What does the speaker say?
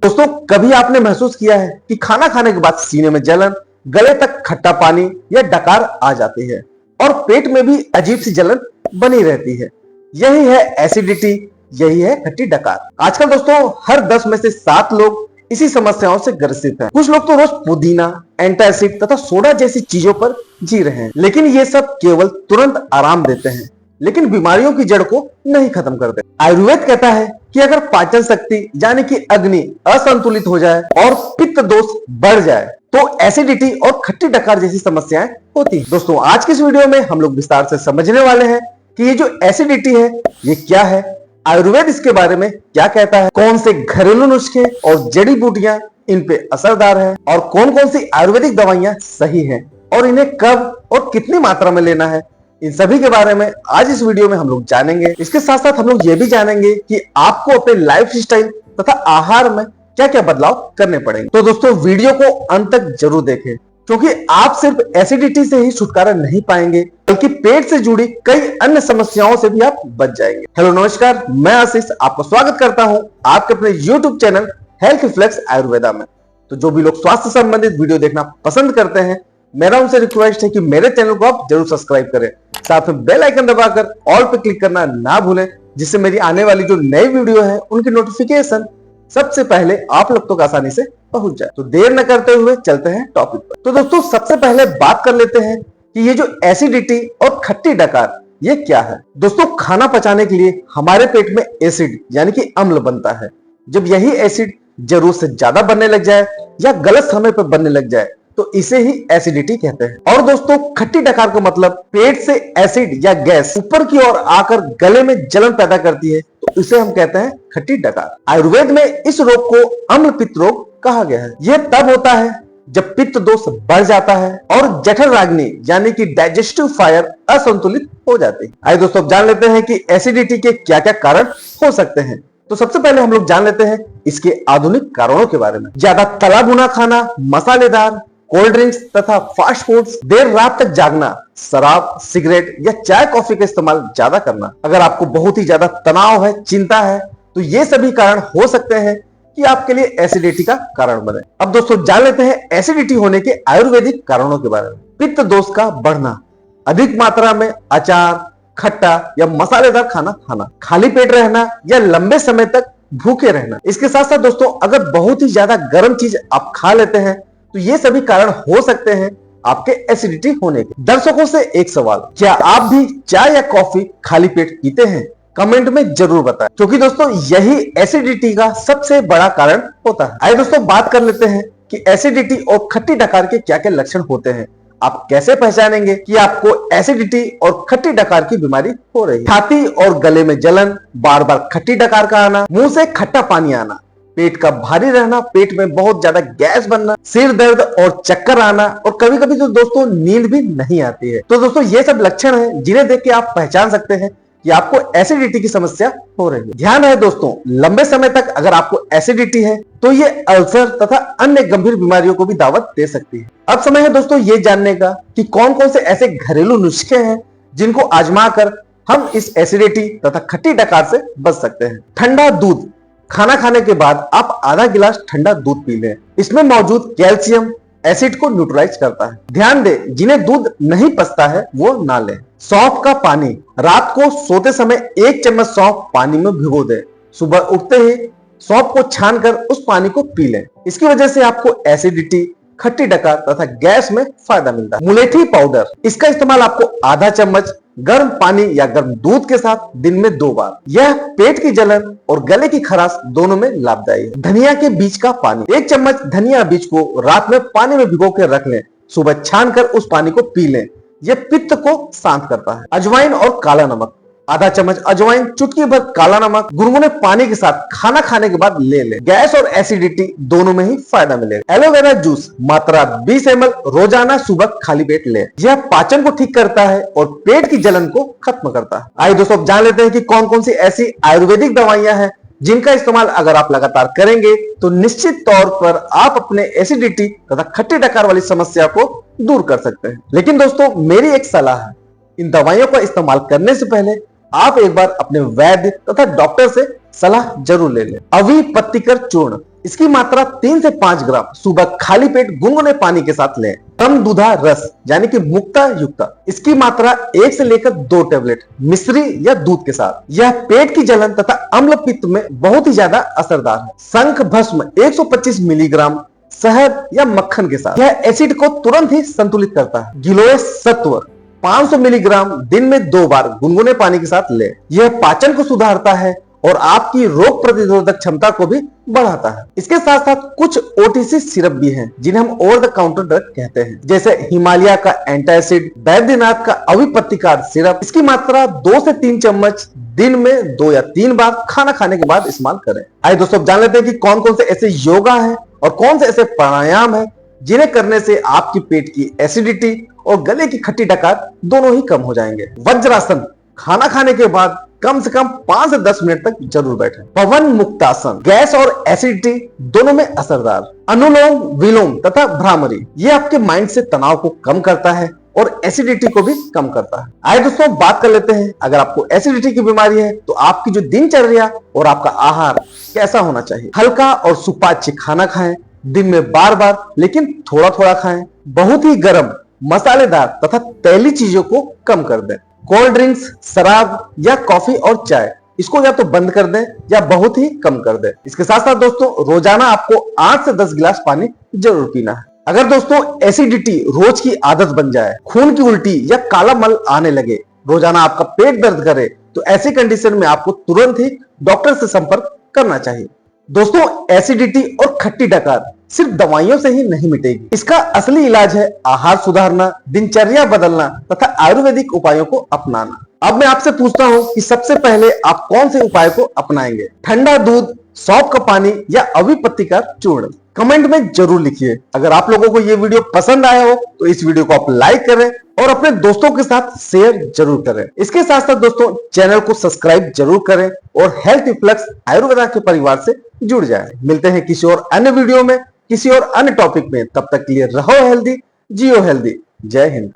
दोस्तों, कभी आपने महसूस किया है कि खाना खाने के बाद सीने में जलन, गले तक खट्टा पानी या डकार आ जाती है और पेट में भी अजीब सी जलन बनी रहती है। यही है एसिडिटी, यही है खट्टी डकार। आजकल दोस्तों हर 10 में से 7 लोग इसी समस्याओं से ग्रसित हैं। कुछ लोग तो रोज पुदीना, एंटासिड तथा सोडा जैसी चीजों पर जी रहे हैं, लेकिन ये सब केवल तुरंत आराम देते हैं, लेकिन बीमारियों की जड़ को नहीं खत्म करते। आयुर्वेद कहता है कि अगर पाचन शक्ति यानी कि अग्नि असंतुलित हो जाए और पित्त दोष बढ़ जाए तो एसिडिटी और खट्टी डकार जैसी समस्याएं होती हैं। दोस्तों, आज की इस वीडियो में हम लोग विस्तार से समझने वाले हैं कि ये जो एसिडिटी है ये क्या है, आयुर्वेद इसके बारे में क्या कहता है, कौन से घरेलू नुस्खे और जड़ी बूटियां इन पे असरदार है और कौन कौन सी आयुर्वेदिक दवाइयां सही हैं और इन्हें कब और कितनी मात्रा में लेना है, इन सभी के बारे में आज इस वीडियो में हम लोग जानेंगे। इसके साथ साथ हम लोग ये भी जानेंगे कि आपको अपने लाइफ स्टाइल तथा आहार में क्या क्या बदलाव करने पड़ेंगे। तो दोस्तों, वीडियो को अंत तक जरूर देखें, क्योंकि आप सिर्फ एसिडिटी से ही छुटकारा नहीं पाएंगे बल्कि पेट से जुड़ी कई अन्य समस्याओं से भी आप बच जाएंगे। हेलो नमस्कार, मैं आशीष आपका स्वागत करता हूं आपके अपने YouTube channel Health Flex Ayurveda में। तो जो भी लोग स्वास्थ्य संबंधित वीडियो देखना पसंद करते हैं, मेरा उनसे रिक्वेस्ट है कि मेरे चैनल को आप जरूर सब्सक्राइब करें, साथ में बेल आइकन दबाकर ऑल पे क्लिक करना ना भूलें, जिससे मेरी आने वाली जो नई वीडियो है उनकी नोटिफिकेशन सबसे पहले आप लोग तक आसानी से पहुंच जाए। तो देर न करते हुए चलते हैं टॉपिक पर। तो दोस्तों, सबसे पहले बात कर लेते हैं कि ये जो एसिडिटी और खट्टी डकार ये क्या है। दोस्तों, खाना पचाने के लिए हमारे पेट में एसिड यानी कि अम्ल बनता है। जब यही एसिड जरूरत से ज्यादा बनने लग जाए या गलत समय पर बनने लग जाए तो इसे ही एसिडिटी कहते हैं। और दोस्तों, खट्टी डकार का मतलब पेट से एसिड या गैस ऊपर की ओर आकर गले में जलन पैदा करती है, तो इसे हम कहते हैं खट्टी डकार। आयुर्वेद में इस रोग को अम्ल पित्त रोग कहा गया है। यह तब होता है जब पित्त दोष बढ़ जाता है और जठराग्नि यानी कि डाइजेस्टिव फायर असंतुलित हो जाती है। आइए दोस्तों, अब जान लेते हैं कि एसिडिटी के क्या क्या कारण हो सकते हैं। तो सबसे पहले हम लोग जान लेते हैं इसके आधुनिक कारणों के बारे में। ज्यादा तला भुना खाना, मसालेदार, कोल्ड ड्रिंक्स तथा फास्ट फूड्स, देर रात तक जागना, शराब, सिगरेट या चाय कॉफी का इस्तेमाल ज्यादा करना। अगर आपको बहुत ही ज्यादा तनाव है, चिंता है, तो ये सभी कारण हो सकते हैं कि आपके लिए एसिडिटी का कारण बने। अब दोस्तों, जान लेते हैं एसिडिटी होने के आयुर्वेदिक कारणों के बारे में। पित्त दोष का बढ़ना, अधिक मात्रा में अचार, खट्टा या मसालेदार खाना खाना, खाली पेट रहना या लंबे समय तक भूखे रहना। इसके साथ साथ दोस्तों, अगर बहुत ही ज्यादा गर्म चीज आप खा लेते हैं तो ये सभी कारण हो सकते हैं आपके एसिडिटी होने के। दर्शकों से एक सवाल, क्या आप भी चाय या कॉफी खाली पेट पीते हैं? कमेंट में जरूर बताएं, क्योंकि दोस्तों यही एसिडिटी का सबसे बड़ा कारण होता है। आइए दोस्तों, बात कर लेते हैं कि एसिडिटी और खट्टी डकार के क्या क्या लक्षण होते हैं। आप कैसे पहचानेंगे कि आपको एसिडिटी और खट्टी डकार की बीमारी हो रही है। छाती और गले में जलन, बार बार खट्टी डकार का आना, मुंह से खट्टा पानी आना, पेट का भारी रहना, पेट में बहुत ज्यादा गैस बनना, सिर दर्द और चक्कर आना और कभी कभी तो दोस्तों नींद भी नहीं आती है। तो दोस्तों, ये सब लक्षण हैं जिन्हें देख के आप पहचान सकते हैं कि आपको एसिडिटी की समस्या हो रही है। ध्यान रहे दोस्तों, लंबे समय तक अगर आपको एसिडिटी है तो ये अल्सर तथा अन्य गंभीर बीमारियों को भी दावत दे सकती है। अब समय है दोस्तों ये जानने का कि कौन कौन से ऐसे घरेलू नुस्खे हैं जिनको आजमा कर हम इस एसिडिटी तथा खट्टी डकार से बच सकते हैं। ठंडा दूध, खाना खाने के बाद आप आधा गिलास ठंडा दूध पी लें। इसमें मौजूद कैल्शियम एसिड को न्यूट्रलाइज करता है। ध्यान दें, जिन्हें दूध नहीं पचता है वो ना लें। सौंफ का पानी, रात को सोते समय 1 चम्मच सौंफ पानी में भिगो दें। सुबह उठते ही सौंफ को छानकर उस पानी को पी लें। इसकी वजह से आपको एसिडिटी, खट्टी डकार तथा गैस में फायदा मिलता है। मुलेठी पाउडर, इसका इस्तेमाल आपको आधा चम्मच गर्म पानी या गर्म दूध के साथ दिन में 2 बार। यह पेट की जलन और गले की खराश दोनों में लाभदायी है। धनिया के बीज का पानी, 1 चम्मच धनिया बीज को रात में पानी में भिगो कर रख लें, सुबह छानकर उस पानी को पी लें। यह पित्त को शांत करता है। अजवाइन और काला नमक, आधा चम्मच अजवाइन, चुटकी भर काला नमक गुनगुने पानी के साथ खाना खाने के बाद ले लें। गैस और एसिडिटी दोनों में ही फायदा मिलेगा। एलोवेरा जूस, मात्रा 20 ml रोजाना सुबह खाली पेट लें। यह पाचन को ठीक करता है और पेट की जलन को खत्म करता है। आइए दोस्तों, अब जान लेते हैं कि कौन कौन सी ऐसी आयुर्वेदिक दवाइयां हैं जिनका इस्तेमाल अगर आप लगातार करेंगे तो निश्चित तौर पर आप अपने एसिडिटी तथा खट्टी डकार वाली समस्या को दूर कर सकते हैं। लेकिन दोस्तों, मेरी एक सलाह है, इन दवाइयों का इस्तेमाल करने से पहले आप एक बार अपने वैद्य तथा डॉक्टर से सलाह जरूर ले लें। अविपत्तिकर चूर्ण, इसकी मात्रा 3 से 5 ग्राम सुबह खाली पेट गुनगुने पानी के साथ लें। समदूधा रस यानी कि मुक्ता युक्ता, इसकी मात्रा 1 से लेकर 2 टेबलेट मिश्री या दूध के साथ। यह पेट की जलन तथा अम्ल पित्त में बहुत ही ज्यादा असरदार है। शंख भस्म 125 मिलीग्राम शहद या मक्खन के साथ, यह एसिड को तुरंत ही संतुलित करता है। गिलोय सत्व 500 मिलीग्राम दिन में 2 बार गुनगुने पानी के साथ ले। यह पाचन को सुधारता है और आपकी रोग प्रतिरोधक क्षमता को भी बढ़ाता है। इसके साथ साथ कुछ ओटीसी सिरप भी हैं जिन्हें हम ओवर द काउंटर ड्रग कहते हैं, जैसे हिमालय का एंटासिड, बैद्यनाथ का अविपत्तिकार सिरप। इसकी मात्रा 2 से 3 चम्मच दिन में 2 या 3 बार खाना खाने के बाद इस्तेमाल करें। आइए दोस्तों, अब जान लेते हैं कि कौन कौन से ऐसे योगा है और कौन से ऐसे प्राणायाम है जिन्हें करने से आपकी पेट की एसिडिटी और गले की खट्टी डकार दोनों ही कम हो जाएंगे। वज्रासन, खाना खाने के बाद कम से कम 5 से 10 मिनट तक जरूर बैठें। पवन मुक्तासन, गैस और एसिडिटी दोनों में असरदार। अनुलोम विलोम तथा भ्रामरी, ये आपके माइंड से तनाव को कम करता है और एसिडिटी को भी कम करता है। आइए दोस्तों, बात कर लेते हैं, अगर आपको एसिडिटी की बीमारी है तो आपकी जो दिनचर्या और आपका आहार कैसा होना चाहिए। हल्का और सुपाच्य खाना खाएं, दिन में बार बार लेकिन थोड़ा थोड़ा खाएं। बहुत ही गर्म, मसालेदार तथा तैली चीजों को कम कर दें। कोल्ड ड्रिंक्स, शराब या कॉफी और चाय, इसको या तो बंद कर दें या बहुत ही कम कर दें। इसके साथ साथ दोस्तों, रोजाना आपको 8 से 10 गिलास पानी जरूर पीना है। अगर दोस्तों एसिडिटी रोज की आदत बन जाए, खून की उल्टी या काला मल आने लगे, रोजाना आपका पेट दर्द करे, तो ऐसी कंडीशन में आपको तुरंत ही डॉक्टर से संपर्क करना चाहिए। दोस्तों, एसिडिटी और खट्टी डकार सिर्फ दवाइयों से ही नहीं मिटेगी। इसका असली इलाज है आहार सुधारना, दिनचर्या बदलना तथा आयुर्वेदिक उपायों को अपनाना। अब मैं आपसे पूछता हूं कि सबसे पहले आप कौन से उपाय को अपनाएंगे? ठंडा दूध, सौंफ का पानी या अविपत्तिकार चूर्ण? कमेंट में जरूर लिखिए। अगर आप लोगों को ये वीडियो पसंद आया हो तो इस वीडियो को आप लाइक करें और अपने दोस्तों के साथ शेयर जरूर करें। इसके साथ साथ दोस्तों, चैनल को सब्सक्राइब जरूर करें और हेल्थ रिफ्लेक्स आयुर्वेदा के परिवार से जुड़ जाएं। मिलते हैं किसी और अन्य वीडियो में, किसी और अन्य टॉपिक में। तब तक के लिए रहो हेल्दी, जियो हेल्दी। जय हिंद।